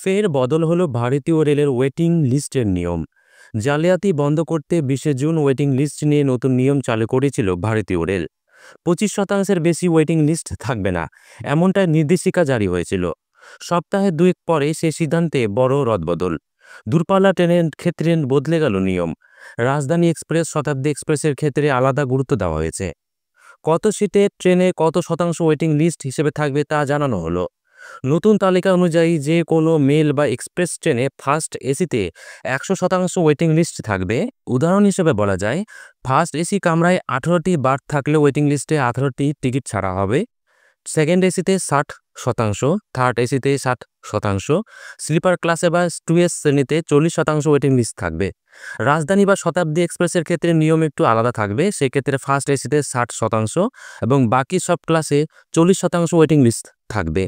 ফের বদল হলো ভারতীয় রেলের ওয়েটিং লিস্টের নিয়ম। জালিয়াতি বন্ধ করতে 20শে জুন ওয়েটিং লিস্ট নিয়ে নতুন নিয়ম চালু করেছিল ভারতীয় রেল। 25% বেশি ওয়েটিং লিস্ট থাকবে না, এমনটাই নির্দেশিকা জারি হয়েছিল। সপ্তাহে দুয়েক পরে সে সিদ্ধান্তে বড় রদবদল। দূরপাল্লা ট্রেনের ক্ষেত্রে বদলে গেল নিয়ম। রাজধানী এক্সপ্রেস, শতাব্দী এক্সপ্রেসের ক্ষেত্রে আলাদা গুরুত্ব দেওয়া হয়েছে। কত সিটের ট্রেনে কত শতাংশ ওয়েটিং লিস্ট হিসেবে থাকবে তা জানানো হলো। নতুন তালিকা অনুযায়ী যে কোনো মেল বা এক্সপ্রেস ট্রেনে ফার্স্ট এসিতে 100% ওয়েটিং লিস্ট থাকবে। উদাহরণ হিসেবে বলা যায়, ফার্স্ট এসি কামরায় 18টি বার্থ থাকলে ওয়েটিং লিস্টে 18টি টিকিট ছাড়া হবে। সেকেন্ড এসিতে 60%, থার্ড এসিতে 60%, স্লিপার ক্লাসে বা 2S শ্রেণীতে 40% ওয়েটিং লিস্ট থাকবে। রাজধানী বা শতাব্দী এক্সপ্রেসের ক্ষেত্রে নিয়ম একটু আলাদা থাকবে। সেক্ষেত্রে ফার্স্ট এসিতে 60% এবং বাকি সব ক্লাসে 40% ওয়েটিং লিস্ট থাকবে।